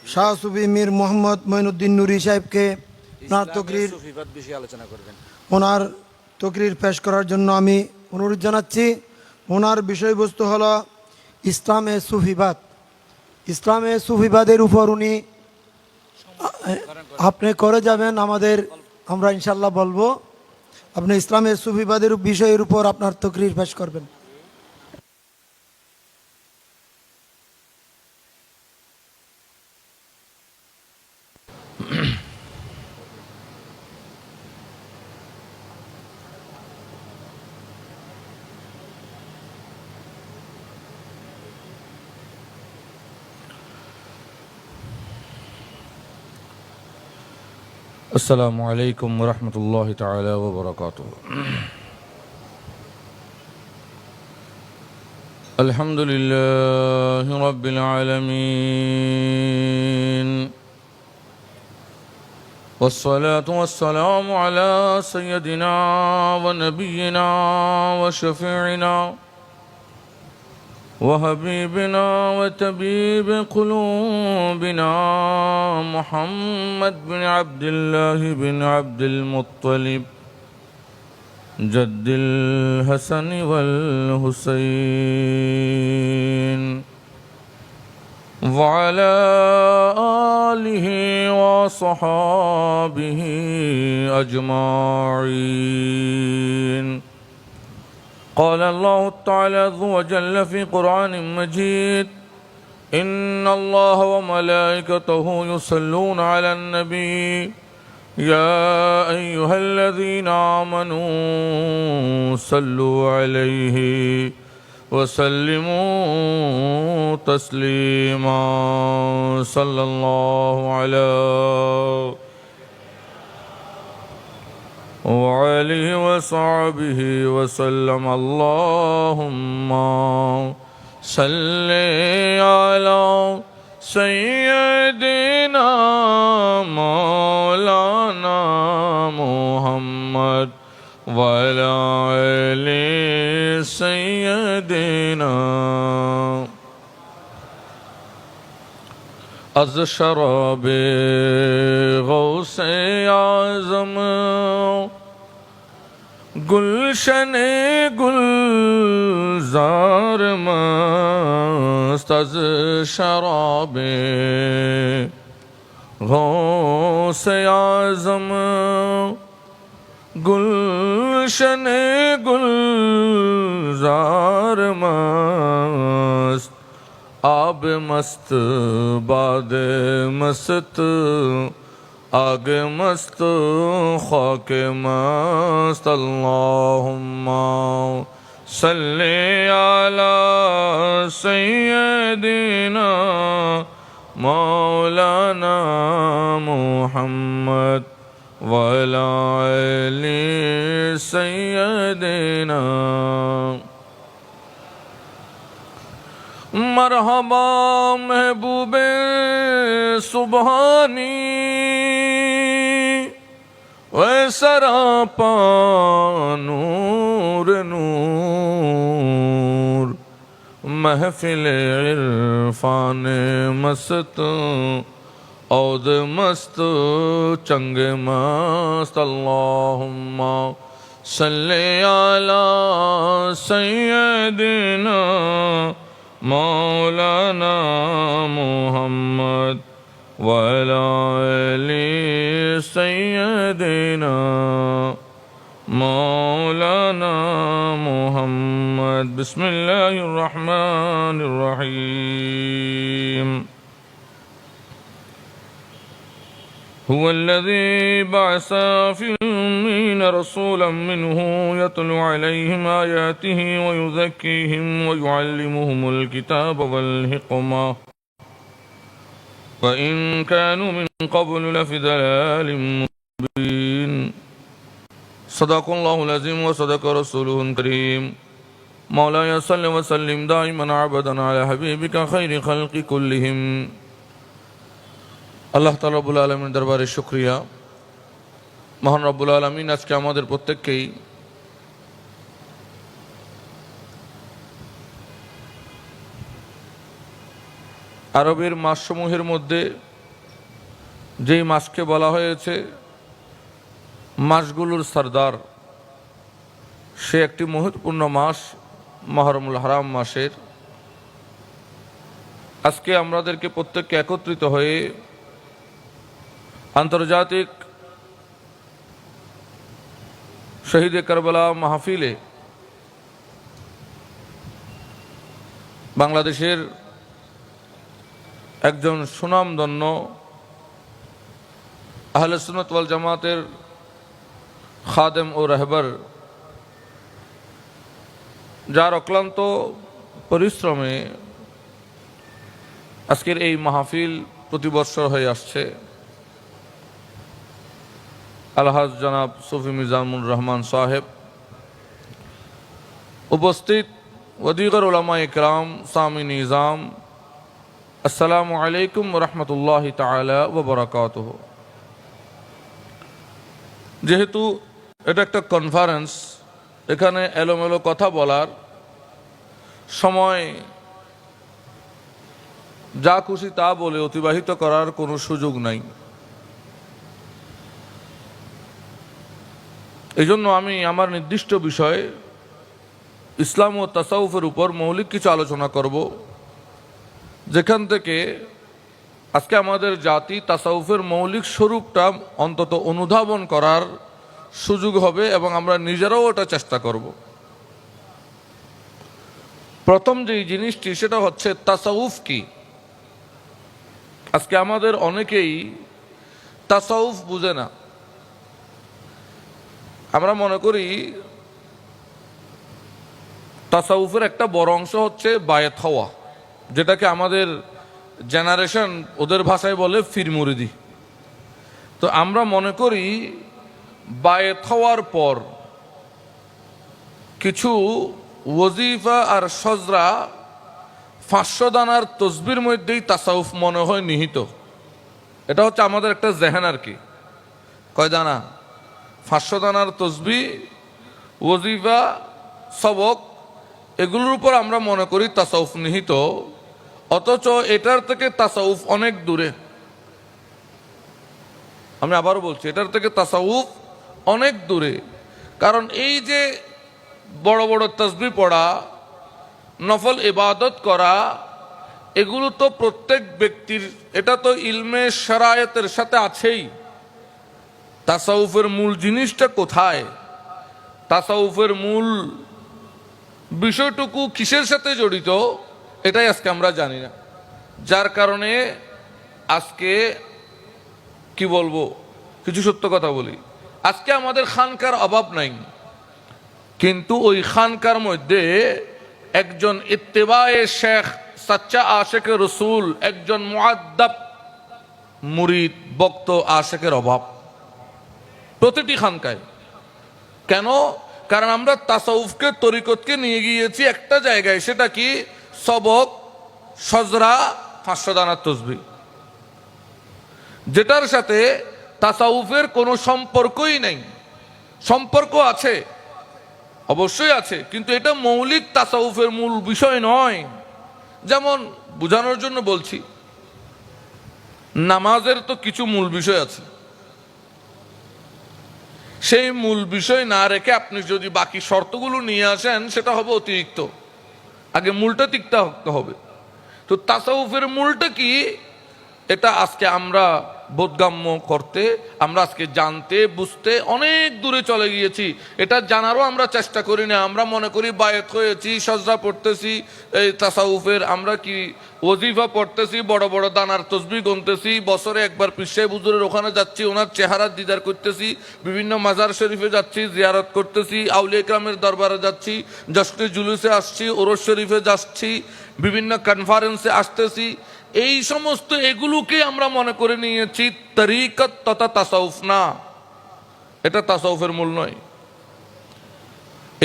শাহ সুফি Mir Mohammad Moinuddin Nuri সাহেবকে ওনার ইসলামে তকরির সুফিবাদ বিষয়ে আলোচনা করবেন। ওনার তকরির পেশ করার জন্য আমি অনুরোধ জানাচ্ছি। ওনার বিষয়বস্তু হলো ইসলামে সুফিবাদ। ইসলামে সুফিবাদের উপর উনি আপনি করে যাবেন, আমরা ইনশাল্লাহ বলবো। আপনি ইসলামের সুফিবাদের বিষয়ের উপর আপনার তকরির পেশ করবেন। السلام عليكم ورحمة الله تعالى وبركاته. الحمد لله رب العالمين، والصلاة والسلام على سيدنا ونبينا وشفيعنا وحبيبنا وطبيب قلوبنا محمد بن عبد الله بن عبد المطلب جد الحسن والحسين وعلى آله وصحابه أجمعين. قال الله تعالى عز وجل في قرآن مجيد: إن الله وملائكته يصلون على النبي يا أيها الذين آمنوا صلوا عليه وسلموا تسليما. صلى الله على وعليه وصحبه وسلم. اللهم صل على سيدنا مولانا محمد وعلى آل سيدنا. از شراب غوث اعظم گلشن گلزار مست، از شراب غوث اعظم گلشن گلزار مست. آب مست باد مست آگ مست خاک مست. اللهم صل على سيدنا مولانا محمد وعلى آل سيدنا. मरहबा महबूब सुबहानी वे सरापा नूर नूर, महफिल इरफान मस्त औद मस्त चंग मस्त. अल्लाहुम्मा सल्ले अला सय्यदिना मौलाना मुहम्मद वअला आलि सय्यदिना मौलाना मुहम्मद. बिस्मिल्लाहिर रहमानिर रहीम. हुवल्लज़ी बअसा फिल उम्मीयीन रसूलन मिनहुम यतलू अलैहिम आयातिही व युज़क्कीहिम व युअल्लिमुहुमुल किताब वल हिकमा व इन कानू मिन क़ब्लु लफ़ी ज़लालिम मुबीन. सदक़ल्लाहुल अज़ीम व सदक़ रसूलुहुल करीम. मौलाया सल्लि व सल्लिम दाइमन अबदन अला हबीबिका खैरि खल्क़ि कुल्लिहिम. আল্লাহ তাআলা রব্বুল আলামিনের দরবারে শুকরিয়া। মহান রব্বুল আলামিন আজকে আমাদের প্রত্যেককেই আরবের মাসসমূহের মধ্যে যেই মাসকে বলা হয়েছে মাসগুলোর সর্দার, সে একটি মহত্বপূর্ণ মাস মুহররমুল হারাম মাসের। আজকে আমাদেরকে প্রত্যেককে একত্রিত হয়ে আন্তর্জাতিক শহীদে কারবালা মাহফিলে বাংলাদেশের একজন সুনামধন্য আহলে সুন্নাত ওয়াল জামাতের খাদেম ও রাহবার, যার অক্লান্ত পরিশ্রমে আজকের এই মাহফিল প্রতি বৎসর হয়ে আসছে, আলহাজ জনাব সুফি মিজানুর রহমান সাহেব, উপস্থিত ওদিগর উলামা ইকরাম, সামি নিজাম, আসসালামু আলাইকুম রহমতুল্লাহি তাআলা ওয়া বারাকাতুহু। যেহেতু এটা একটা কনফারেন্স, এখানে এলোমেলো কথা বলার সময়, যা খুশি তা বলে অতিবাহিত করার কোনো সুযোগ নাই। এই জন্য আমি আমার নির্দিষ্ট বিষয়ে ইসলাম ও তাসাউফের উপর মৌলিক কিছু আলোচনা করব, যেখান থেকে আজকে আমাদের জাতি তাসাউফের মৌলিক স্বরূপটা অন্তত অনুধাবন করার সুযোগ হবে এবং আমরা নিজেরাও ওটা চেষ্টা করব। প্রথম যেই জিনিসটি সেটা হচ্ছে তাসাউফ কি। আজকে আমাদের অনেকেই তাসাউফ বুঝে না। আমরা মনে করি তাসাউফের একটা বড় অংশ হচ্ছে বায়াত হওয়া, যেটাকে আমাদের জেনারেশন ওদের ভাষায় বলে ফির মুরিদি। তো আমরা মনে করি বায়াত হওয়ার পর কিছু ওজিফা আর সজরা 500 দানার তসবির মধ্যেই তাসাউফ মনে হয় নিহিত। এটা হচ্ছে আমাদের একটা জেহেন আর কি। কয় দানা? 500 দানার তসবি, ওজিফা, সবক, এগুলোর উপর আমরা মনে করি তাসাউফ নিহিত, অথচ এটার থেকে তাসাউফ অনেক দূরে। আমি আবারও বলছি, এটার থেকে তাসাউফ অনেক দূরে। কারণ এই যে বড় বড় তসবি পড়া, নফল ইবাদত করা, এগুলো তো প্রত্যেক ব্যক্তির, এটা তো ইলমে শরায়তের সাথে আছেই। তাসাউফের মূল জিনিসটা কোথায়, তাসাউফের মূল বিষয়টুকু কিসের সাথে জড়িত, এটাই আজকে আমরা জানি না। যার কারণে আজকে কি বলবো, কিছু সত্য কথা বলি, আজকে আমাদের খানকার অভাব নাই, কিন্তু ওই খানকার মধ্যে একজন ইত্তেবায়ে শেখ, সাচ্চা আশেকে রসুল, একজন মুআদ্দাব মুরিদ, বক্ত আশেকের অভাব প্রতিটি খানকায়। কেন? কারণ আমরা তাসাউফকে, তরিকতকে নিয়ে গিয়েছি একটা জায়গায়, সেটা কি সবক, সজরা, 500 দানার তসবি, যেটার সাথে তাসাউফের কোনো সম্পর্কই নেই। সম্পর্ক আছে, অবশ্যই আছে, কিন্তু এটা মৌলিক তাসাউফের মূল বিষয় নয়। যেমন বোঝানোর জন্য বলছি, নামাজের তো কিছু মূল বিষয় আছে, সেই মূল বিষয় না রেখে আপনি যদি বাকি শর্তগুলো নিয়ে আসেন, সেটা হবে অতিরিক্ত। আগে মূলটা তিক্ত হবে। তো তাসাউফের মূলটা কি, এটা আজকে আমরা বোধগম্য করতে, আমরা আজকে জানতে বুঝতে অনেক দূরে চলে গিয়েছি। এটা জানারও আমরা চেষ্টা করি না। আমরা মনে করি বায়াত হয়েছি, সজদা পড়তেছি, এই তাসাউফের আমরা কি ওজিফা পড়তেছি, বড় বড় দানার তসবিহ গুনতেছি, বছরে একবার পীর সাহেব হুজুরের ওখানে যাচ্ছি, ওনার চেহারা দিদার করতেছি, বিভিন্ন মাজার শরীফে যাচ্ছি, জিয়ারত করতেছি, আউলিয়া ইকরামের দরবারে যাচ্ছি, জশ্নে জুলুসে আসছি, ওরস শরীফে যাচ্ছি, বিভিন্ন কনফারেন্সে আসতেছি। এই সমস্ত এগুলোকে আমরা মনে করে নিয়েছি তরিকত তথা তাসাউফ। না, এটা তাসাউফের মূল নয়।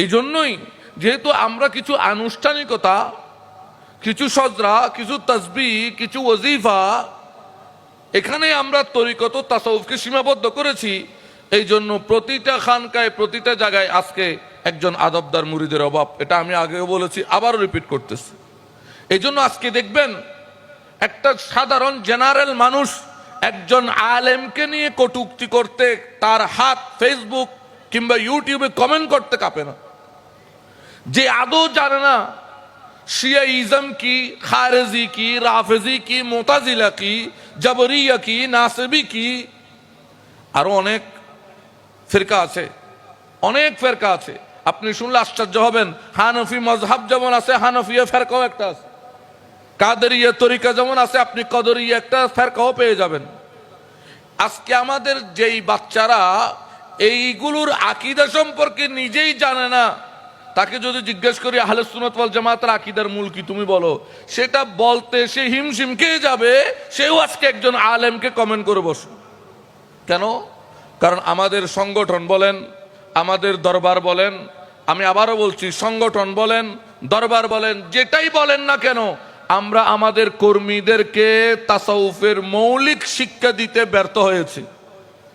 এই জন্যই যেহেতু আমরা কিছু আনুষ্ঠানিকতা, কিছু সজরা, কিছু তাসবিহ, কিছু ওজিফা, এখানে আমরা তরিকত তাসাউফকে সীমাবদ্ধ করেছি। এই জন্য প্রতিটা খানকায়, প্রতিটা জায়গায় আজকে একজন আদবদার মুরিদের অভাব। এটা আমি আগেও বলেছি, আবারও রিপিট করতেছি। এই জন্য আজকে দেখবেন একটা সাধারণ জেনারেল মানুষ একজন আলেমকে নিয়ে কটূক্তি করতে তার হাত ফেসবুক কিংবা ইউটিউবে কমেন্ট করতে কাঁপে না, যে আদৌ জানে না শিয়াইজম কি, খারেজি কি, রাফেজি কি, মোতাজিলা কি, জাবরিয়া কি, নাসেবি কি, আরো অনেক ফিরকা আছে, অনেক ফেরকা আছে। আপনি শুনলে আশ্চর্য হবেন, হানফি মজহাব যেমন আছে, হানফিয়া ফেরকাও একটা আছে। কাদেরিয়া তরিকা যেমন আছে, আপনি কদরিয়া একটা ফেরকাও পেয়ে যাবেন। আজকে আমাদের যেই বাচ্চারা এইগুলোর আকীদা সম্পর্কে নিজেই জানে না, তাকে যদি জিজ্ঞেস করি আহলে সুন্নাত ওয়াল জামাতের আকীদার মূল কি তুমি বলো, সেটা বলতে সে হিমশিম খেয়ে যাবে। সেও আজকে একজন আলেমকে কমেন্ট করে বসে। কেন? কারণ আমাদের সংগঠন বলেন, আমাদের দরবার বলেন, আমি আবারও বলছি, সংগঠন বলেন, দরবার বলেন, যেটাই বলেন না কেন, আমরা আমাদের কর্মীদেরকে তাসাউফের মৌলিক শিক্ষা দিতে ব্যর্থ হয়েছি।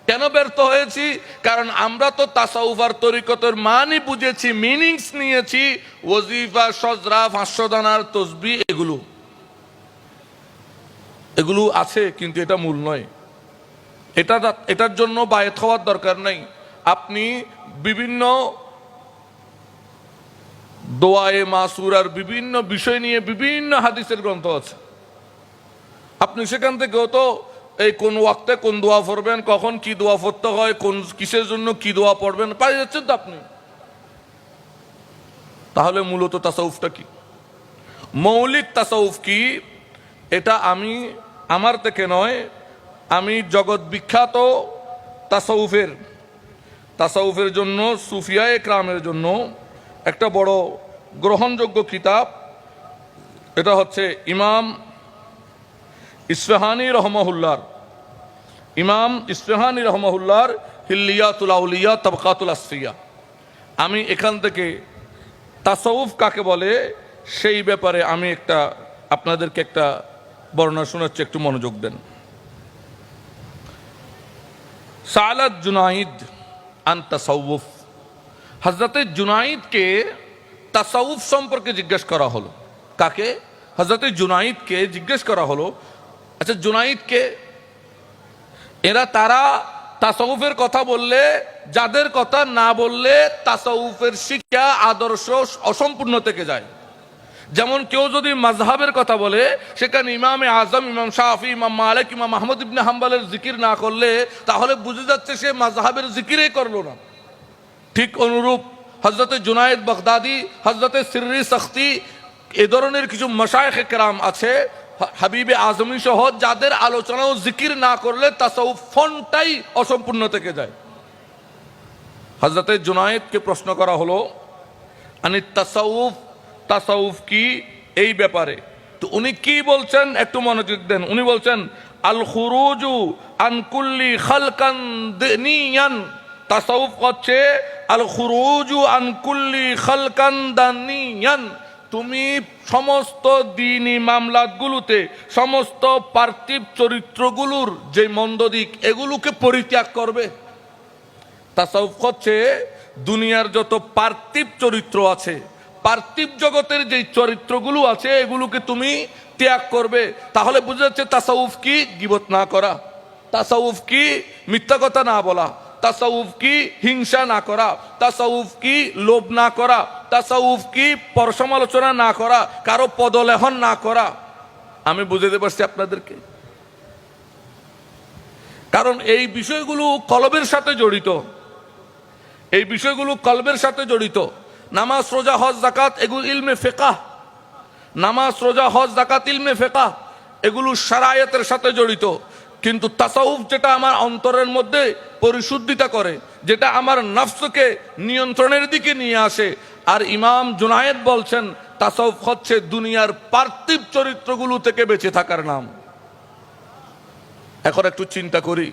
কেন ব্যর্থ হয়েছি? কারণ আমরা তো তাসাউফ আর তরিকতের মানই বুঝেছি, মিনিংস নিয়েছি, ওয়াজিফা, সজরা, 500 দানার তসবিহ, এগুলো আছে, কিন্তু এটা মূল নয়। এটার জন্য বায়াত হওয়ার দরকার নাই। আপনি বিভিন্ন দোয়ায়ে মাসুরার বিভিন্ন বিষয় নিয়ে বিভিন্ন হাদিসের গ্রন্থ আছে, আপনি সেখান থেকেও তো এই কোন ওয়াক্তে কোন দোয়া পড়বেন, কখন কি দোয়া পড়তে হয়, কোন কিসের জন্য কি দোয়া পড়বেন পাই যাচ্ছেন তো আপনি। তাহলে মূলত তাসাউফটা কি, মৌলিক তাসাউফ কি, এটা আমি আমার থেকে নয়, আমি জগৎ বিখ্যাত তাসাউফের জন্য, সুফিয়ায়ে কেরামের জন্য একটা বড় গ্রহণযোগ্য কিতাব, এটা হচ্ছে ইমাম ইসফাহানি রহমাহুল্লাহর হিল্লিয়াতুল আউলিয়া তাবকাতুল আসফিয়া। আমি এখান থেকে তাসাউফ কাকে বলে সেই ব্যাপারে আমি আপনাদেরকে একটা বর্ণনা শোনাচ্ছি, একটু মনোযোগ দেন। সালাত জুনাইদ আন তাসাউফ, হযরতে জুনাইদকে তাসাউফ সম্পর্কে জিজ্ঞেস করা হলো। কাকে? হযরতে জুনাইদকে জিজ্ঞেস করা হলো, আচ্ছা জুনাইদকে, তারা তাসাউফের কথা বললে, যাদের কথা না বললে তাসাউফের শিক্ষা আদর্শ অসম্পূর্ণ থেকে যায়। যেমন কেউ যদি মাযহাবের কথা বলে, সেখানে ইমামে আজম, ইমাম শাফি, ইমাম মালিক, ইমাম আহমদ ইবনে হাম্বলের জিকির না করলে, তাহলে বুঝে যাচ্ছে সে মাযহাবের জিকিরই করলো না। ঠিক অনুরূপ হযরতে জুনায়েদ বাগদাদি, হযরতে সিররি সখতি, এ ধরনের কিছু মাশায়েখ কেরাম আছে, হাবিবে আজমি সহ, যাদের আলোচনা ও জিকির না করলে তাসাউফ ফোনটাই অসম্পূর্ণ থেকে যায়। হযরতে জুনায়েদকে প্রশ্ন করা হলো আনি তাসাউফ কি, এই ব্যাপারে। তো উনি কি বলছেন একটু মনোযোগ দেন। উনি বলছেন আল খুরুজু আন কুল্লি খালকান দানিয়ান, তাসাউফ হচ্ছে আল খুরুজু আন কুল্লি খালকান দানিয়ান, তুমি সমস্ত দ্বীনি মামলাতগুলোতে, সমস্ত পার্থিব চরিত্রগুলোর যে মন্দ দিক, এগুলোকে পরিত্যাগ করবে। তাসাউফ হচ্ছে দুনিয়ার যত পার্থিব চরিত্র আছে, পার্থিব জগতের যে চরিত্রগুলো আছে, এগুলোকে তুমি ত্যাগ করবে। তাহলে বুঝা যাচ্ছে তাসাউফ কি গীবত না করা, তাসাউফ কি মিথ্যা কথা না বলা, তাসাউফ কি হিংসা না করা, তাসাউফ কি লোভ না করা, তাসাউফ কি পরসমালোচনা না করা, কারো পদলেহন না করা। আমি বুঝাতে পারছি আপনাদেরকে, কারণ এই বিষয়গুলো কলবের সাথে জড়িত, এই বিষয়গুলো কলবের সাথে জড়িত। নামাজ, রোজা, হজ, যাকাত, এগুলো ইলমে ফিকহ, নামাজ, রোজা, হজ, যাকাত ইলমে ফিকহ, এগুলো শরায়তের সাথে জড়িত। কিন্তু তাসাউফ যেটা আমার অন্তরের মধ্যে পরিশুদ্ধিতা করে, যেটা আমার নফসকে নিয়ন্ত্রণের দিকে নিয়ে আসে। আর ইমাম জুনায়েদ বলছেন তাসাউফ হচ্ছে দুনিয়ার পার্থিব চরিত্রগুলো থেকে বেঁচে থাকার নাম। এখন একটু চিন্তা করি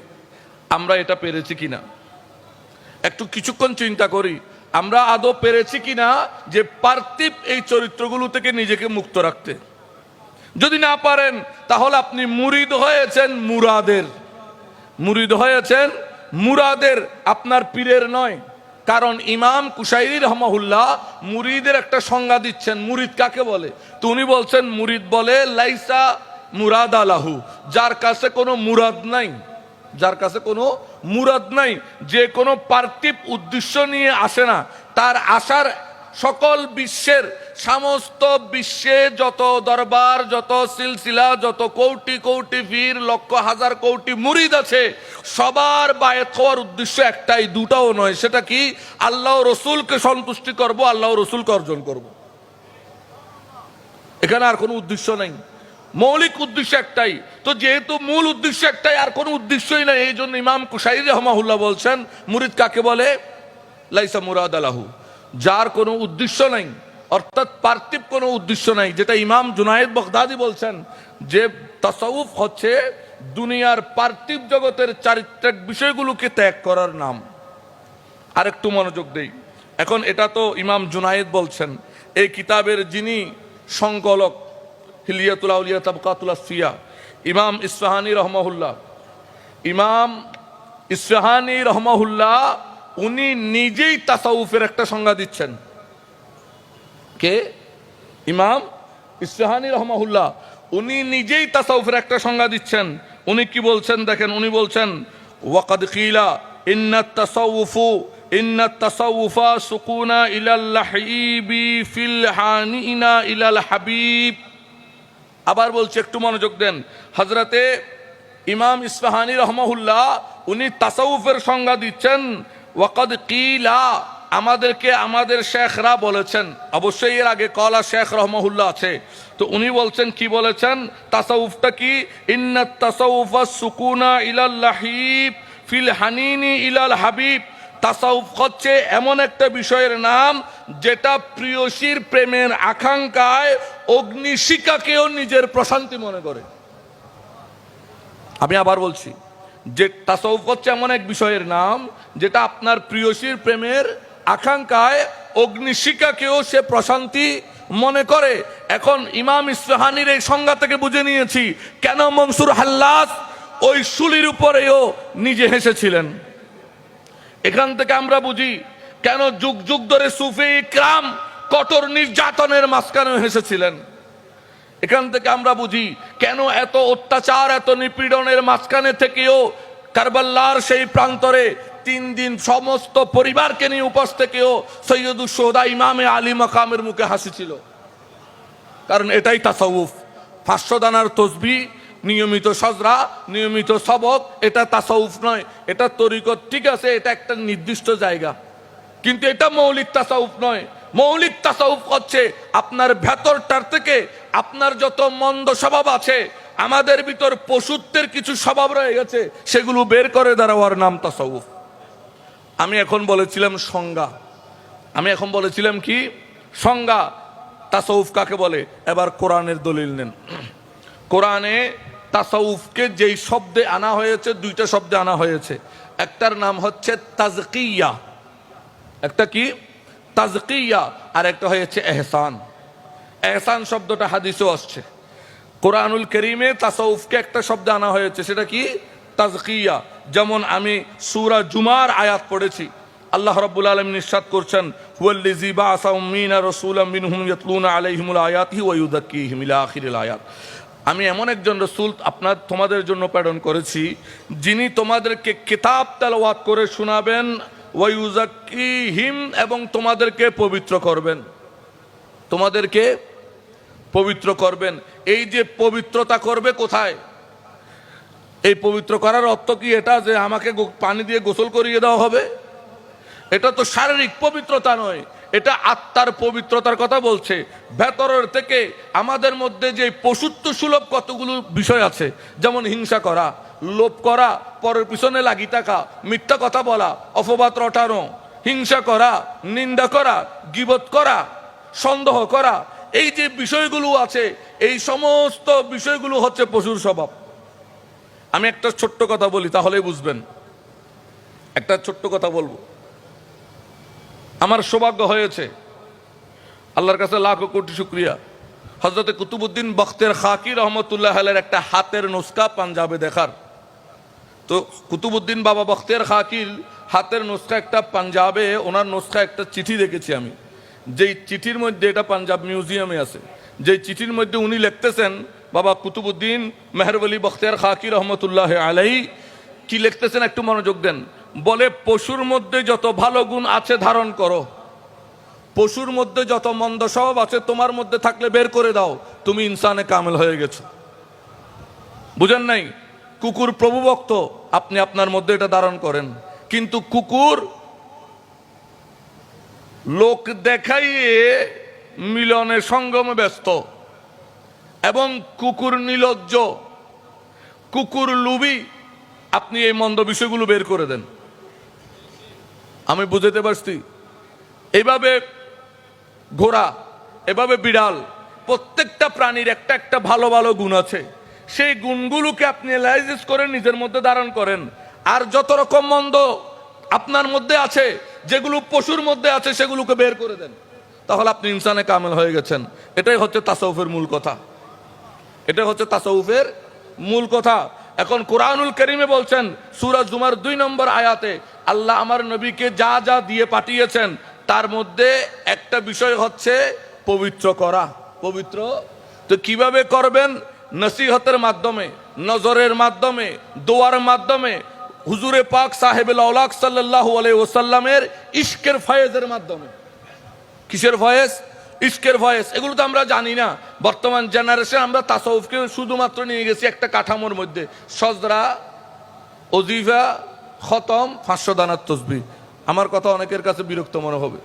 আমরা এটা পেরেছি কিনা, একটু কিছুক্ষণ চিন্তা করি আমরা আদৌ পেরেছি কিনা যে পার্থিব এই চরিত্রগুলো থেকে নিজেকে মুক্ত রাখতে। যদি না পারেন তাহলে আপনি মুরিদ হয়েছেন মুরাদের, আপনার পীরের নয়। কারণ ইমাম কুশাইরি রহমাহুল্লাহ মুরিদের একটা সংজ্ঞা দিচ্ছেন, মুরিদ কাকে বলে। তো উনি বলছেন মুরিদ বলে লাইসা মুরাদা লাহু, যার কাছে কোনো মুরাদ নাই, যার কাছে কোনো মুরাদ নাই, যে কোনো পার্থিব উদ্দেশ্য নিয়ে আসে না, তার আসার সকল বিশ্বের সমস্ত বিশ্বে যত দরবার, যত সিলসিলা, যত কোটি কোটি পীর, লক্ষ হাজার কোটি মুরিদ আছে, সবার বায়াত হওয়ার উদ্দেশ্য একটাই, দুটাও নয়। সেটা কি? আল্লাহ রসুলকে সন্তুষ্টি করব, আল্লাহ রসুলকে অর্জন করব। এখানে আর কোনো উদ্দেশ্য নাই, মৌলিক উদ্দেশ্য একটাই। তো যেহেতু মূল উদ্দেশ্য একটাই, আর কোনো উদ্দেশ্যই নাই, এই জন্য ইমাম কুশাইরি রহমাহুল্লাহ বলছেন মুরিদ কাকে বলে? লাইসা মুরাদ আলাহু, যার কোনো উদ্দেশ্য নাই, অর্থাৎ পার্থিব কোনো উদ্দেশ্য নাই। যেটা ইমাম জুনায়েদ বাগদাদি বলছেন যে তাসাউফ হচ্ছে দুনিয়ার পার্থিব জগতের চারিত্রিক বিষয়গুলোকে ত্যাগ করার নাম। আরেকটু মনোযোগ দেই। এখন এটা তো ইমাম জুনায়েদ বলছেন, এই কিতাবের যিনি সংকলক হিলিয়াতুল আউলিয়া তাবকাতুল আসফিয়া, ইমাম ইসফাহানি রহমাহুল্লাহ, ইমাম ইসফাহানি রহমাহুল্লাহ উনি নিজেই তাসাউফের একটা সংজ্ঞা দিচ্ছেন। কে? ইমাম ইসফাহানি রহমাহুল্লাহ উনি নিজেই তাসাউফের একটা সংজ্ঞা দিচ্ছেন। উনি কি বলছেন দেখেন, উনি বলছেন ওয়াকাদ কিলা ইন্নাত তাসাউফু ইন্নাত তাসাউফা সুকুনা ইলাল লাহিবি ফিল হানিনা ইলাল হাবিব। আবার বলছে, একটু মনোযোগ দেন। হযরতে ইমাম ইসফাহানি রহমাহুল্লাহ উনি তাসাউফের সংজ্ঞা দিচ্ছেন ওয়াকাদ কিলা, আমাদেরকে আমাদের শেখরা বলেছেন। অবশ্যই এর আগে কলা শেখ রহমাহুল্লাহ আছে, তো উনি বলছেন, কি বলেছেন? তাসাউফটা কি? ইন্নাত তাসাউফা সুকুনা ইলাল লাহিব ফিল হানিনি ইলাল হাবিব। তাসাউফ হচ্ছে এমন একটা বিষয়ের নাম যেটা প্রিয়সীর প্রেমের আকাঙ্ক্ষায় অগ্নিশিখাকেও নিজের প্রশান্তি মনে করে। আমি আবার বলছি, যে তাসাউফ হচ্ছে এমন এক বিষয়ের নাম যেটা আপনার প্রিয়সীর প্রেমের আকাঙ্ক্ষায় অগ্নিশিখাকেও সে প্রশান্তি মনে করে। এখন ইমাম ইসফাহানির এই সংজ্ঞা থেকে বুঝে নিয়েছি কেন মনসুর হাল্লাস ওই শুলির উপরেও নিজে হেসেছিলেন। এখান থেকে আমরা বুঝি কেন যুগ যুগ ধরে সুফি ইকরাম কঠোর নির্যাতনের মাঝখানেও হেসেছিলেন। এখান থেকে আমরা বুঝি কেন এত অত্যাচার, এত নিপীড়নের মাঝখানে থেকেও কারবাল্লার সেই প্রান্তরে 3 দিন সমস্ত পরিবারকে নিয়ে উপস্থিত থেকেও সৈয়দুস শুহাদা ইমামে আলী মাকামের মুখে হাসি ছিল। কারণ এটাই তাসাউফ। 500 দানার তসবিহ, নিয়মিত সজরা, নিয়মিত সবক, এটা তাসাউফ নয়, এটা তরিকত। ঠিক আছে, এটা একটা নির্দিষ্ট জায়গা, কিন্তু এটা মৌলিক তাসাউফ নয়। মৌলিক তাসাউফ হচ্ছে আপনার ভেতরটার থেকে আপনার যত মন্দ স্বভাব আছে, আমাদের ভিতর পশুত্বের কিছু স্বভাব রয়ে গেছে, সেগুলো বের করে দেওয়ার নাম তাসাউফ। আমি এখন বলেছিলাম সংজ্ঞা, আমি এখন বলেছিলাম কি সংজ্ঞা, তাসাউফ কাকে বলে। এবার কোরআনের দলিল নেন। কোরআনে তাসাউফকে যেই শব্দে আনা হয়েছে, 2টা শব্দে আনা হয়েছে। একটার নাম হচ্ছে তাজকিয়া, একটা কি? তাজকিয়া, আর একটা হয়েছে এহসান। এহসান শব্দটা হাদিসেও আসছে। কোরআনুল কারীমে তাসাউফকে একটা শব্দ আনা হয়েছে, সেটা কি? তাজকিয়া। যেমন আমি সূরা জুমার আয়াত পড়েছি, আল্লাহ রাব্বুল আলামিন ইরশাদ করছেন হুয়াল্লাযী বাআসা উম্মিনা রাসূলাম মিনহুম ইয়াতলুনা আলাইহিমুল আয়াতি ওয়া ইউযাক্কিহিম ইলা আখিরিল আয়াত। আমি এমন একজন রাসূল তোমাদের জন্য প্রেরণ করেছি, যিনি তোমাদেরকে কিতাব তেলাওয়াত করে শোনাবেন, ওয়া ইউযাক্কিহিম, এবং তোমাদেরকে পবিত্র করবেন, তোমাদেরকে পবিত্র করবেন। এই যে পবিত্রতা করবে কোথায়? এই পবিত্র করার অর্থ কি এটা যে আমাকে পানি দিয়ে গোসল করিয়ে দেওয়া হবে? এটা তো শারীরিক পবিত্রতা নয়, এটা আত্মার পবিত্রতার কথা বলছে। ভেতরের থেকে আমাদের মধ্যে যে পশুত্ব সুলভ কতগুলো বিষয় আছে, যেমন হিংসা করা, লোভ করা, পরের পিছনে লাগি থাকা, মিথ্যা কথা বলা, অপবাদ রটানো, হিংসা করা, নিন্দা করা, গীবত করা, সন্দেহ করা, এই যে বিষয়গুলো আছে, এই সমস্ত বিষয়গুলো হচ্ছে পশুর স্বভাব। আমি একটা ছোট্ট কথা বলি, তাহলেই বুঝবেন। একটা ছোট্ট কথা বলবো। আমার সৌভাগ্য হয়েছে, আল্লাহর কাছে লাখো কোটি শুকরিয়া, হযরতে কুতুবউদ্দিন বখতিয়ার খাকি রহমতুল্লাহ আলাইহির একটা হাতের নুসখা পাঞ্জাবে দেখার। তো কুতুবউদ্দিন বাবা বখতিয়ার খাকির হাতের নুসখা একটা পাঞ্জাবে, ওনার নুসখা একটা চিঠি দেখেছি আমি, যেই চিঠির মধ্যে, এটা পাঞ্জাব মিউজিয়ামে আছে, যেই চিঠির মধ্যে উনি লিখতেছেন বাবা কুতুবুদ্দিন মেহরবলি বখতিয়ার খাকি রহমতুল্লাহ আলাইহি কি লিখতেছেন একটু মনোযোগ দেন। বলে পশুর মধ্যে যত ভালো গুণ আছে ধারণ করো, পশুর মধ্যে যত মন্দ স্বভাব আছে তোমার মধ্যে থাকলে বের করে দাও, তুমি ইনসানে কামেল হয়ে গেছো। বুঝেন নাই? কুকুর প্রভুভক্ত, আপনি আপনার মধ্যে এটা ধারণ করেন। কিন্তু কুকুর লোক দেখাইয়ে মিলনের সঙ্গমে ব্যস্ত, এবং কুকুর নির্লজ্জ, কুকুর লুবি। আপনি এই মন্দ বিষয়গুলো বের করে দেন। আমি বুঝাতে পারছি? এইভাবে ঘোড়া, এভাবে বিড়াল, প্রত্যেকটা প্রাণীর একটা একটা ভালো ভালো গুণ আছে। সেই গুণগুলোকে আপনি অ্যানালাইসিস করে নিজের মধ্যে ধারণ করেন। আর যত রকম মন্দ আপনার মধ্যে আছে, যেগুলো পশুর মধ্যে আছে, সেগুলোকে বের করে দেন, তাহলে আপনি ইনসানে কামেল হয়ে গেছেন। এটাই হচ্ছে তাসাউফের মূল কথা। এটাই হচ্ছে তাসাউফের মূল কথা। এখন কোরআনুল কারীমে বলছেন সূরা জুমার 2 নম্বর আয়াতে, আল্লাহ আমার নবীকে যা যা দিয়ে পাঠিয়েছেন তার মধ্যে একটা বিষয় হচ্ছে পবিত্র করা। পবিত্র তো কিভাবে করবেন? নসিহতের মাধ্যমে, নজরের মাধ্যমে, দোয়ার মাধ্যমে, হুজুরে পাক সাহেবুল আওলাক সাল্লাল্লাহু আলাইহি ওয়াসাল্লামের ইশকের ফয়েজের মাধ্যমে। কিসের ফয়েজ? ইশকের ফয়েজ। এগুলো তো আমরা জানি না। বর্তমান জেনারেশন আমরা তাসাউফকে শুধুমাত্র নিয়ে গেছি একটা কাঠামোর মধ্যে, সজরা, ওজিফা, খতম, 500 দানার তসবিহ। আমার কথা অনেকের কাছে বিরক্ত মনে হবে।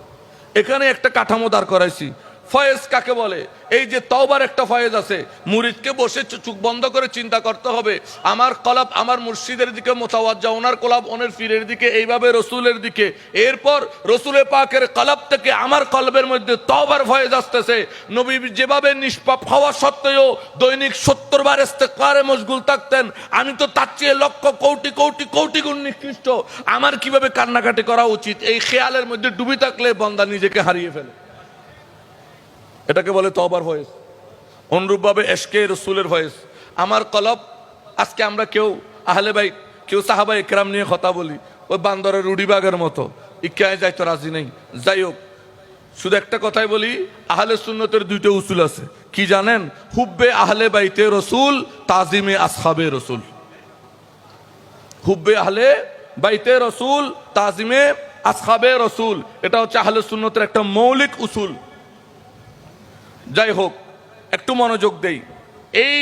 এখানে একটা কাঠামো দাঁড় করাইছি। ফয়েজ কাকে বলে? এই যে তওবার একটা ফয়েজ আছে, মুরিদকে বসে চোখ বন্ধ করে চিন্তা করতে হবে, আমার কলাব আমার মুর্শিদের দিকে মোতাওয়াজ্জা, ওনার কলাব ওনার ফিরের দিকে, এইভাবে রসুলের দিকে। এরপর রসুলের পাকের কলাব থেকে আমার কলবের মধ্যে তওবার ফয়েজ আসতেছে। নবী যেভাবে নিষ্পাপ হওয়া সত্ত্বেও দৈনিক 70 বার ইস্তেগফারে মশগুল থাকতেন, আমি তো তার চেয়ে লক্ষ কোটি কোটি কোটি গুণ নিকৃষ্ট, আমার কিভাবে কান্নাকাটি করা উচিত, এই খেয়ালের মধ্যে ডুবে থাকলে বান্দা নিজেকে হারিয়ে ফেলে। এটাকে বলে তওবার ফয়েজ। অনুরূপভাবে এশকে রসুলের ফয়েজ। আমার কলব, আজকে আমরা কেউ আহলে বাইত, কেউ সাহাবায়ে কেরাম নিয়ে কথা বলি, ওই বান্দরের রুডিবাগের মতো, ইক্কায় যাইতে রাজি নেই। যাই হোক, শুধু একটা কথাই বলি, আহলে সুন্নতের 2টা উসুল আছে। কি জানেন? হুব্বে আহলে বাইতে রসুল, তাজিমে আসহাবে রসুল। হুব্বে আহলে বাইতে রসুল, তাজিমে আসহাবে রসুল, এটা হচ্ছে আহলে সুন্নতের একটা মৌলিক উসুল। যাই হোক, একটু মনোযোগ দেই। এই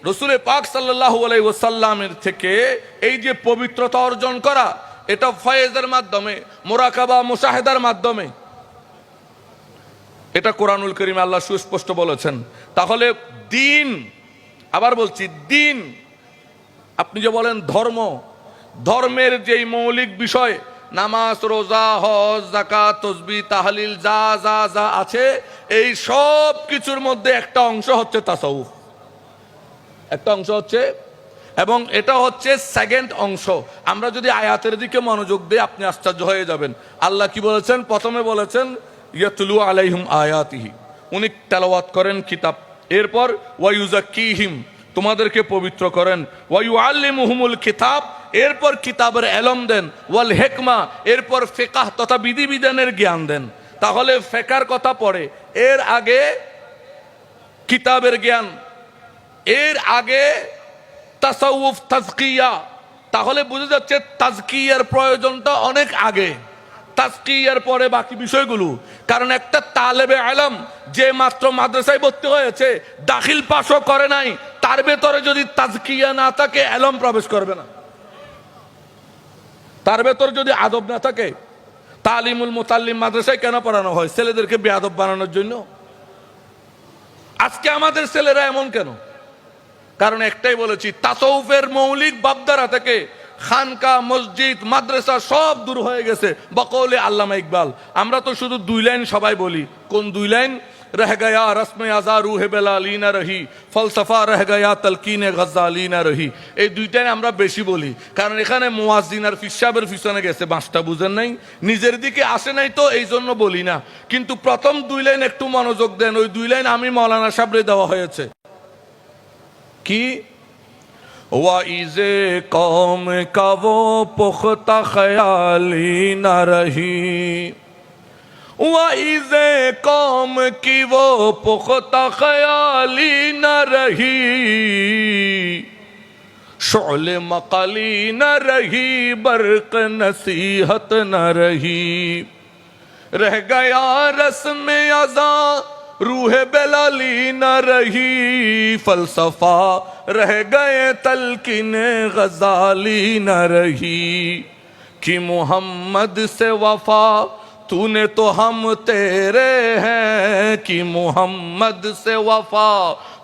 রসুলের পাক সাল্লাল্লাহু আলাইহি ওয়াসাল্লামের থেকে এই যে পবিত্রতা অর্জন করা, এটা ফয়েজের মাধ্যমে, মুরাকাবা, মুশাহেদার মাধ্যমে। এটা কোরআনুল কারীমে আল্লাহ সুস্পষ্ট বলেছেন। তাহলে দিন, আবার বলছি দিন, আপনি যে বলেন ধর্ম, ধর্মের যেই মৌলিক বিষয় নামাজ, রোজা, হজ, যাকাত, তাসবিহ, তাহলিল, যা যা যা আছে, এই সব কিছুর মধ্যে একটা অংশ হচ্ছে তাসাউফ। একটা অংশ হচ্ছে, এবং এটা হচ্ছে সেকেন্ড অংশ। আমরা যদি আয়াতের দিকে মনোযোগ দিই আপনি আশ্চর্য হয়ে যাবেন। আল্লাহ কি বলেছেন? প্রথমে বলেছেন ইয়াতলু আলাইহিম আয়াতিহি, উনি তেলাওয়াত করেন কিতাব। এরপর ওয়ায়ুজাক্কিহিম, তোমাদেরকে পবিত্র করেন। ওয়ায়ুআল্লিমুহুমুল কিতাব, এরপর কিতাবের এলম দেন। ওয়াল হিকমা, এরপর ফিকহ তথা বিধিবিধানের জ্ঞান দেন। তাহলে ফিকহের কথা পড়ে, এর আগে কিতাবের জ্ঞান, এর আগে তাসাউফ, তাজকিয়া। তাহলে বুঝা যাচ্ছে তাজকিয়ার প্রয়োজনটা অনেক আগে, তাজকিয়ার পরে বাকি বিষয়গুলো। কারণ একটা তালেবে ইলম যে মাত্র মাদ্রাসায় ভর্তি হয়েছে, দাখিল পাশও করে নাই, তার ভেতরে যদি তাজকিয়া না থাকে ইলম প্রবেশ করবে না। তার ভেতরে যদি আদব না থাকে, তালিমুল মুতাল্লিম মাদ্রাসায় কেন পড়ানো হয়? ছেলেদেরকে বেয়াদব বানানোর জন্য। আজকে আমাদের ছেলেরা এমন কেন? কারণ একটাই বলেছি, তাসাউফের মৌলিক ভাবধারা থেকে খানকা, মসজিদ, মাদ্রাসা সব দূর হয়ে গেছে। বকৌলে আল্লামা ইকবাল, আমরা তো শুধু 2 লাইন সবাই বলি। কোন 2 লাইন? রহ গয়া রসমে আজা রুহে বেলালি না রহি, ফলসফা রহ গয়া তলকিনে গজ্জালি না রহি। এই 2টাই আমরা বেশি বলি, কারণ এখানে মুয়াজ্জিন আর ফির সাহেবের পিছনে গেছে, বাঁশটা বুঝেন নাই, নিজের দিকে আসে নাই, তো এই জন্য বলি না। কিন্তু প্রথম 2 লাইন একটু মনোযোগ দেন। ওই 2 লাইন আমি মৌলানা সাহেবরে দেওয়া হয়েছে। কি? ওয়াইজে কওম কা वो पुख्ता ख्याली न रही, वाइज़े कौम की वो पुख्ता ख्याली न रही, शोले मकाली न रही, बर्क नसीहत न रही। रह गया रस्म अज़ा रूह बेलाली न रही, फलसफा रह गए तलकिन गजाली न रही। कि मोहम्मद से वफा तूने तो हम तेरे हैं, कि मोहम्मद से वफा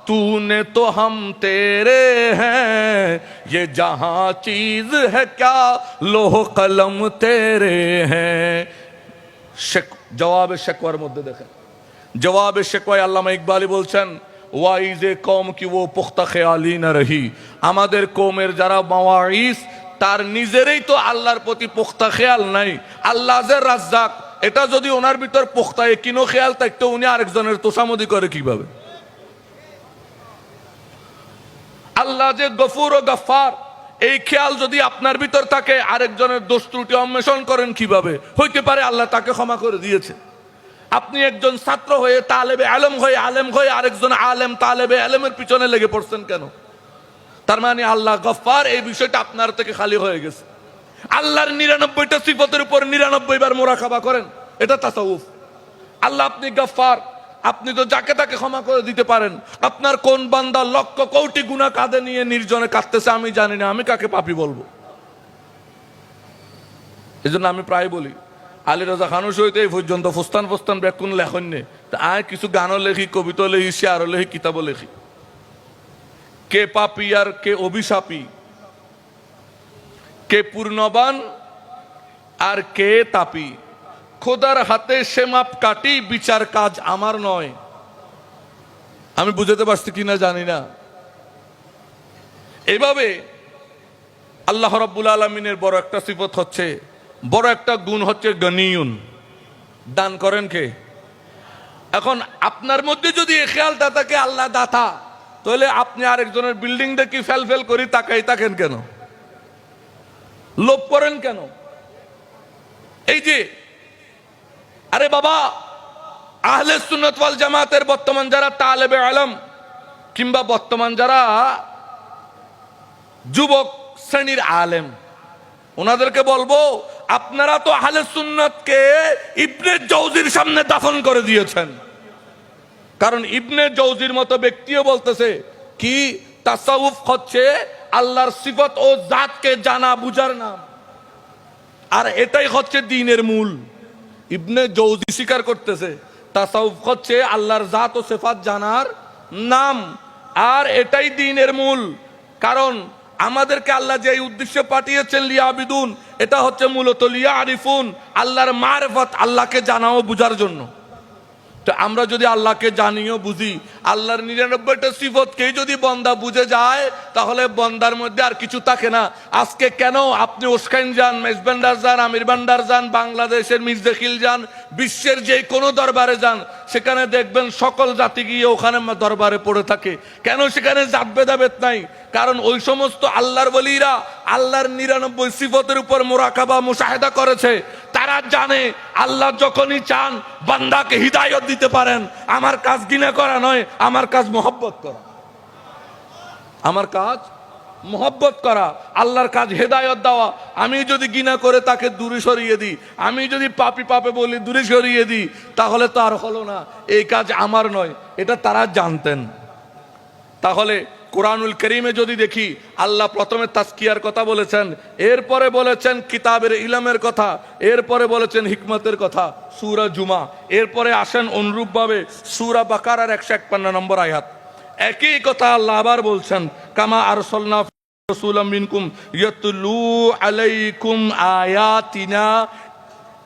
तूने तो हम तेरे हैं। ये जहां चीज है क्या लोह कलम तेरे हैं। जवाब शेकवार मध्य देखें, जवाब शेकवाय আল্লামা ইকবালি বলছেন ওয়াইজে কম কি ও পুখতা খেয়ালি না রহি। আমাদের কওমের যারা মাওয়াইজ তার নিজেরই তো আল্লাহর প্রতি পুখতা খেয়াল নাই। আল্লাহ যে রাজ্জাক এটা যদি ওনার ভিতর পুখতা কিনো খেয়াল থাকতো উনি আরেকজনের তোষামদি করে কিভাবে? আল্লাহ যে গফুর ও গফফার এই খেয়াল যদি আপনার ভিতর থাকে আরেকজনের দোষ ত্রুটি অন্বেষণ করেন কিভাবে? হইতে পারে আল্লাহ তাকে ক্ষমা করে দিয়েছে। আপনি একজন ছাত্র হয়ে তালেবে আলেম হয়ে আরেকজন আলেম তালেবে আলেমের পিছনে লেগে পড়ছেন কেন? তার মানে আল্লাহ গফফার এই বিষয়টা আপনার থেকে খালি হয়ে গেছে। আল্লাহর ৯৯টা সিফতের উপর ৯৯ বার মুরাকাবা করেন, এটা তাসাউফ। আল্লাহ আপনি গফফার, আপনি তো যাকে তাকে ক্ষমা করে দিতে পারেন। আপনার কোন বান্দা লক্ষ কোটি গুনাহ কাঁধে নিয়ে নির্জনে কাঁদতেছে আমি জানি না, আমি কাকে পাপী বলবো? এজন্য আমি প্রায় বলি আলী রাজা খানুর সহিত এই পর্যন্ত ফুস্তান ব্যাকুন লেখন নে, তা আয় কিছু গানও লেখি, কবিতা লেখি, শেয়ারও লেখি, কিতাবও লেখি। কে পাপী আর কে অভিশাপী, কে পূর্ণবান আর কে তাপী, খোদার হাতে সে মাপ কাটি, বিচার কাজ আমার নয়। আমি বুঝাতে পারছি কিনা জানি না। এইভাবে আল্লাহ রাব্বুল আলামিনের বড় একটা সিফত হচ্ছে, বড় একটা গুণ হচ্ছে গনিয়ুন, দান করেন কে? এখন আপনার মধ্যে যদি এই খেয়ালটা থাকে আল্লাহ দাতা, তাহলে আপনি আরেকজনের বিল্ডিং দেখি ফেল করি তাকাই থাকেন কেন? লোভ করেন কেন? এই যে আরে বাবা, আহলে সুন্নাত ওয়াল জামাতের বর্তমান যারা তালেবে আলম কিংবা বর্তমান যারা যুবক শ্রেণীর আলেম, ওনাদেরকে বলবো আপনারা তো আহলে সুন্নাতকে ইবনে জৌজির সামনে দাফন করে দিয়েছেন। কারণ ইবনে জৌজির মতো ব্যক্তিও বলতেছে কি তাসাউফ হচ্ছে আল্লাহর সিফত ও জাতকে জানা বুঝার নাম, আর এটাই হচ্ছে দ্বীনের মূল। ইবনে জৌজি স্বীকার করতেছে তাসাউফ হচ্ছে আল্লাহর জাত ও সিফাত জানার নাম, আর এটাই দ্বীনের মূল। কারণ আমাদেরকে আল্লাহ যে উদ্দেশ্যে পাঠিয়েছেন লিয়াবিদুন, এটা হচ্ছে মূলত লিয়ারিফুন, আল্লাহর মারিফত, আল্লাহকে জানা ও বুঝার জন্য। তো আমরা যদি আল্লাহকে জানিও বুঝি, আল্লাহর ৯৯টা সিফতকেই যদি বন্দা বুঝে যায়, তাহলে বন্দার মধ্যে আর কিছু থাকে না। আজকে কেন আপনি ওসখাইন যান, মেজবান্ডার যান, আমির বান্ডার যান, বাংলাদেশের মির্জাখিল যান, বিশ্বের যে কোনো দরবারে যান, সেখানে দেখবেন সকল জাতি গিয়ে ওখানে দরবারে পড়ে থাকে। কেন? সেখানে জাত ভেদাভেদ নাই। কারণ ওই সমস্ত আল্লাহর ওলিরা আল্লাহর ৯৯ সিফতের উপর মুরাকাবা মুশাহেদা করেছে। তারা জানে আল্লাহ যখনই চান বান্দাকে হিদায়াত দিতে পারেন। আমার কাজ ঘৃণা করা নয়, আমার কাজ মহব্বত করা। আমার কাজ মহব্বত করা, আল্লাহর কাজ হেদায়ত দেওয়া। আমি যদি ঘৃণা করে তাকে দূরে সরিয়ে দিই, আমি যদি পাপী পাপে বলি দূরে সরিয়ে দিই, তাহলে তো আর হলো না, এই কাজ আমার নয়। এটা তারা জানতেন। তাহলে কোরআনুল কারীমে যদি দেখি, আল্লাহ প্রথমে তাজকিয়ার কথা বলেছেন, এরপরে বলেছেন কিতাবের ইলমের কথা, এরপরে বলেছেন হিকমতের কথা সূরা জুমা, এরপরে আসেন অনুরূপভাবে সূরা বাকারার 151 নম্বর আয়াত। একই কথা আল্লাহ আবার বলছেন, কামা আরসালনা রাসূলাম মিনকুম ইয়াতলু আলাইকুম আয়াতিনা।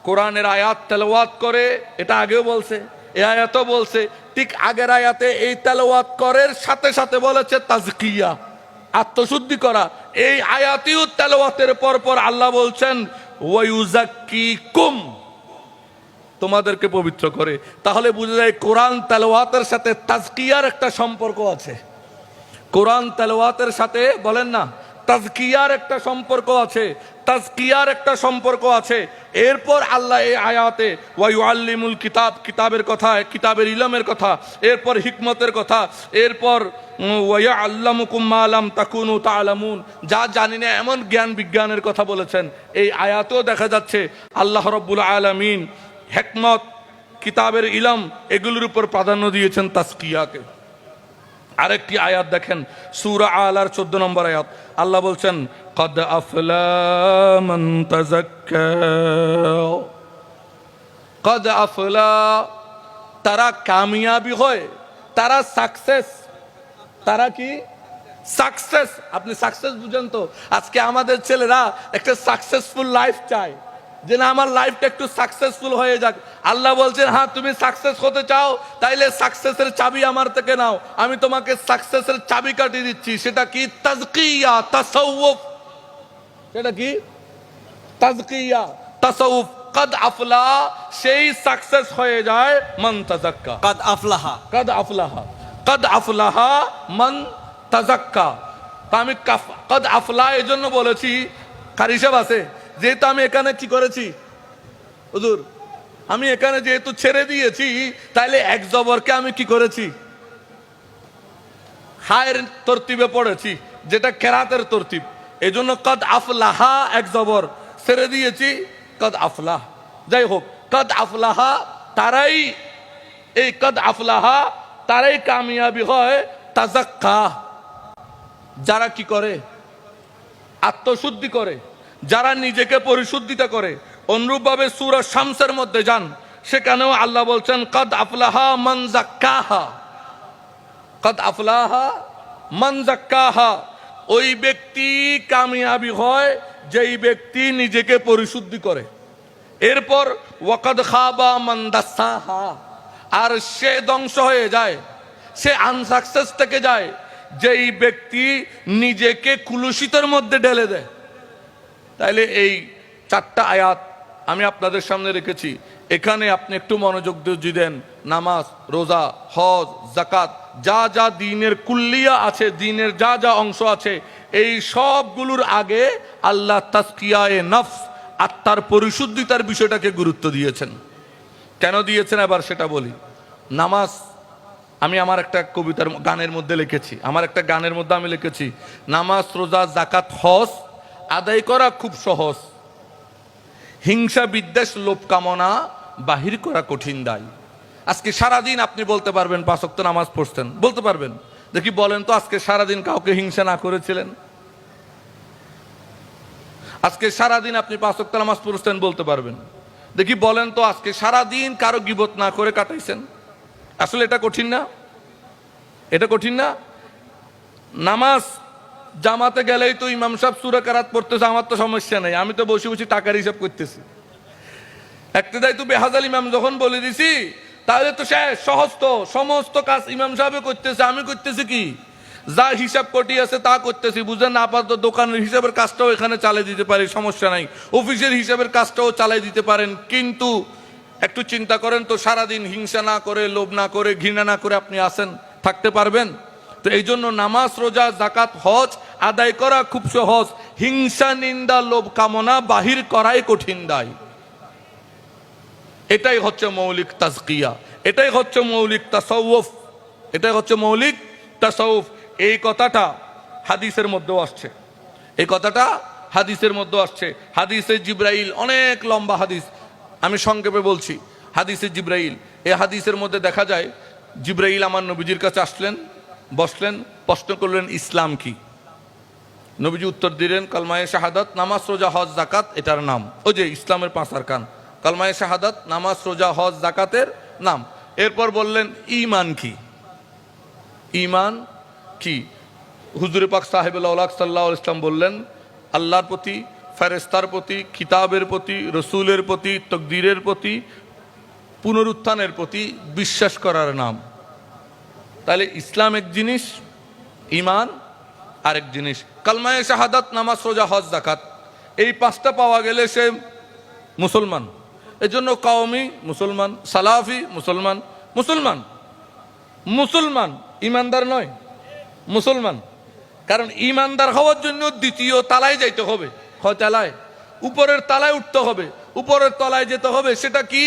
কোরআনের আয়াত তেলাওয়াত করে, এটা আগেও বলছে, এই আয়াতও বলছে। ঠিক আগের আয়াতে এই তেলাওয়াত করার সাথে সাথে বলেছে তাজকিয়া, আত্মশুদ্ধি করা। এই আয়াতিও তেলাওয়াতের পর আল্লাহ বলছেন ওয়ায়ুযাক্কিকুম, তোমাদেরকে পবিত্র করে। তাহলে বুঝা যায় কোরআন তেলাওয়াতের সাথে তাজকিয়ার একটা সম্পর্ক আছে। কোরআন তেলাওয়াতের সাথে বলেন না তাজকিয়ার একটা সম্পর্ক আছে। তাজকিয়ার একটা সম্পর্ক আছে। এরপর আল্লাহ এই আয়াতে ওয়ায়ুআল্লিমুল কিতাব, কিতাবের কথা, কিতাবের ইলমের কথা, এরপর হিকমতের কথা, এরপর ওয়ায়াল্লামুকুম মা লাম তাকুনু তা'লামুন, যা জানি না এমন জ্ঞান বিজ্ঞানের কথা বলেছেন। এই আয়াতেও দেখা যাচ্ছে আল্লাহ রাব্বুল আলামিন হিকমত, কিতাবের ইলম এগুলোর উপর প্রাধান্য দিয়েছেন তাজকিয়াকে। আরেকটি আয়াত দেখেন, সূরা আলার 14 নম্বর আয়াত, আল্লাহ বলছেন কদ আফলা মান তাযাক্কা, কদ আফলা, তারা কামিয়াবি হয়, তারা সাকসেস, তারা কি সাকসেস। আপনি সাকসেস বুঝেন তো? আজকে আমাদের ছেলেরা একটা সাকসেসফুল লাইফ চায়, যে না আমার লাইফটা একটু সাকসেসফুল হয়ে যাক। আল্লাহ বলছেন হ্যাঁ তুমি সাকসেস হতে চাও, তাইলে সাকসেসের চাবি আমার থেকে নাও, আমি তোমাকে সাকসেসের চাবি কাটি দিচ্ছি। সেটা কি? তাজকিয়া, তাসাউফ। সেটা কি? তাজকিয়া, তাসাউফ। কদ আফলা, সেই সাকসেস হয়ে যায় মান তাজাক্কা। কাদ আফলাহা, কদ আফলাহা, কদ আফলাহা মান তাজাক্কা। তা আমি কদ আফলা এই জন্য বলেছি, কারি সাহেব আছে, যেহেতু আমি এখানে কি করেছি হুজুর, আমি এখানে যেহেতু ছেড়ে দিয়েছি, তাইলে এক জবরকে আমি কি করেছি? হায়ের তরতিবে পড়েছি, যেটা কেরাতের তরতিব। এই জন্য কদ আফলাহা এক জবর, ছেড়ে দিয়েছি কদ আফলাহ। যাই হোক, কদ আফলাহা তারাই, এই কদ আফলাহা তারাই কামিয়াবি হয় তাজাক্কা, যারা কি করে? আত্মশুদ্ধি করে, যারা নিজেকে পরিশুদ্ধিতা করে। অনুরূপভাবে সূরা শামসের মধ্যে যান, সেখানেও আল্লাহ বলছেন কদ আফলাহা মান যাক্কাহা, কদ আফলাহা মান যাক্কাহা। ওই ব্যক্তি কামিয়াবি হয় যেই ব্যক্তি নিজেকে পরিশুদ্ধি করে। এরপর ওয়াকাদ খাবা মান দাসাহা, আর সে ধ্বংস হয়ে যায়, সে আনসাকসেস থেকে যায় যেই ব্যক্তি নিজেকে কুলুষিতের মধ্যে ঢেলে দেয়। তাইলে এই 4টা আয়াত আমি আপনাদের সামনে রেখেছি। এখানে আপনি একটু মনোযোগ দিয়ে দেন, নামাজ, রোজা, হজ, যাকাত, যা যা দ্বীনের কুল্লিয়া আছে, দ্বীনের যা যা অংশ আছে, এই সবগুলোর আগে আল্লাহ তাজকিয়ায়ে নফস, আত্মার পরিশুদ্ধিতার বিষয়টাকে গুরুত্ব দিয়েছেন। কেন দিয়েছেন এবার সেটা বলি। নামাজ, আমি আমার একটা কবিতার গানের মধ্যে লিখেছি, আমার একটা গানের মধ্যে আমি লিখেছি, নামাজ, রোজা, যাকাত, হজ আদায় করা খুব সহজ, হিংসা, বিদ্বেষ, লোভ কামনা বাহির করা কঠিন দায়। আজকে সারাদিন আপনি বলতে পারবেন 5 ওয়াক্ত নামাজ পড়ছেন, বলতে পারবেন, দেখি বলেন তো আজকে সারাদিন কাউকে হিংসা না করেছিলেন? আজকে সারাদিন আপনি 5 ওয়াক্ত নামাজ পড়ছেন, বলতে পারবেন, দেখি বলেন তো আজকে সারাদিন কারো গীবত না করে কাটাইছেন? আসলে এটা কঠিন না? এটা কঠিন না? নামাজ জামাতে গেলেই তো ইমাম সাহেব সূরা কারাত পড়তেছে, আমার তো সমস্যা নেই, আমি তো বসে বসে টাকার হিসাব করতেছি। একতেদাই তো বেহাজাল ইমাম যখন বলে দিছি, তাহলে তো শেষ, সহজ তো, সমস্ত কাজ ইমাম সাহেব করতেছে, আমি করতেছি কি? যা হিসাব কটি আছে তা করতেছি, বুঝেন না? আপাতত দোকানের হিসাবের কাজটাও এখানে চালিয়ে দিতে পারি, সমস্যা নাই, অফিসের হিসাবের কাজটাও চালিয়ে দিতে পারেন। কিন্তু একটু চিন্তা করেন তো, সারাদিন হিংসা না করে, লোভ না করে, ঘৃণা না করে আপনি আছেন, থাকতে পারবেন? তো এই জন্য নামাজ, রোজা, যাকাত, হজ আদায় করা খুব সহজ, হিংসা, নিন্দা, লোভ কামনা বাহির করাই কঠিন দায়। এটাই হচ্ছে মৌলিক তাজকিয়া, এটাই হচ্ছে মৌলিক তাসাউফ, এটাই হচ্ছে মৌলিক তাসাউফ। এই কথাটা হাদিসের মধ্যেও আসছে, এই কথাটা হাদিসের মধ্যে আসছে। হাদিসে জিব্রাইল, অনেক লম্বা হাদিস, আমি সংক্ষেপে বলছি। হাদিসে জিব্রাইল, এই হাদিসের মধ্যে দেখা যায় জিব্রাইল আমার নবীজির কাছে আসলেন, বসলেন, প্রশ্ন করলেন ইসলাম কি? নবীজি উত্তর দিলেন কালমায়ে শাহাদাত, নামাজ, রোজা, হজ, যাকাত এটার নাম। ওই যে ইসলামের 5 আরকান, কালমায়ে শাহাদাত, নামাজ, রোজা, হজ, যাকাতের নাম। এরপর বললেন ঈমান কি? ঈমান কি? হুজুরে পাক সাহেবুল আওলাদ সাল্লাল্লাহু আলাইহি ওয়াসাল্লাম বললেন আল্লাহর প্রতি, ফেরেশতার প্রতি, কিতাবের প্রতি, রসুলের প্রতি, তকদীরের প্রতি, পুনরুত্থানের প্রতি বিশ্বাস করার নাম। তাহলে ইসলাম এক জিনিস, ঈমান আরেক জিনিস। কালমায়ে শাহাদাত, নামাজ, রোজা, হজ, যাকাত, এই 5টা পাওয়া গেলে সে মুসলমান। এজন্য কওমি মুসলমান, সালাফি মুসলমান, মুসলমান, মুসলমান, ইমানদার নয়, মুসলমান। কারণ ইমানদার হওয়ার জন্য দ্বিতীয় তালায় যাইতে হবে। কয় তালায়? উপরের তলায় উঠতে হবে, উপরের তলায় যেতে হবে। সেটা কি?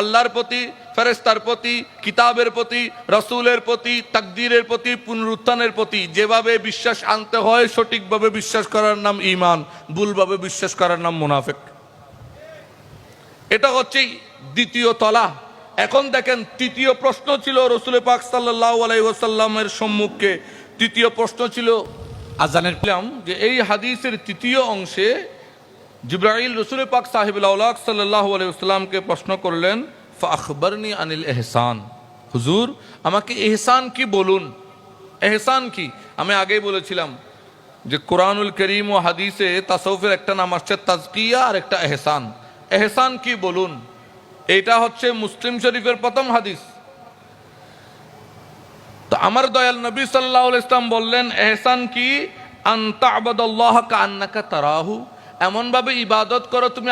আল্লাহর প্রতি, ফেরেশতার প্রতি, কিতাবের প্রতি, রাসূলের প্রতি, তাকদীরের প্রতি, পুনরুত্থানের প্রতি যেভাবে বিশ্বাস আনতে হয়, সঠিকভাবে বিশ্বাস করার নাম ঈমান, ভুলভাবে বিশ্বাস করার নাম মুনাফিক। এটা হচ্ছে দ্বিতীয় তলা। এখন দেখেন, তৃতীয় প্রশ্ন ছিল রাসূল পাক সাল্লাল্লাহু আলাইহি ওয়াসাল্লামের সম্মুখে। তৃতীয় প্রশ্ন ছিল আজানের পেলাম যে এই হাদিসের তৃতীয় অংশে জিবরাইল রাসূল পাক সাহেবুল আওলাক সাল্লাল্লাহু আলাইহি ওয়াসাল্লামকে প্রশ্ন করলেন, ফাখবরনি আনিল ইহসান, হুজুর আমাকে ইহসান কি বলুন। ইহসান কি? আমি আগেই বলেছিলাম যে কোরআনুল করিম ও হাদিসে তাসাউফের একটা নাম আসছে তাজকিয়া আর একটা ইহসান। ইহসান কি বলুন, এটা হচ্ছে মুসলিম শরীফের প্রথম হাদিস। তো আমার দয়াল নবী সাল্লাল্লাহু আলাইহি ওয়াসাল্লাম বললেন, ইহসান কি? আন তা'বুদাল্লাহ কাআন্নাকা তারাহু, এমন ভাবে ইবাদত করো তুমি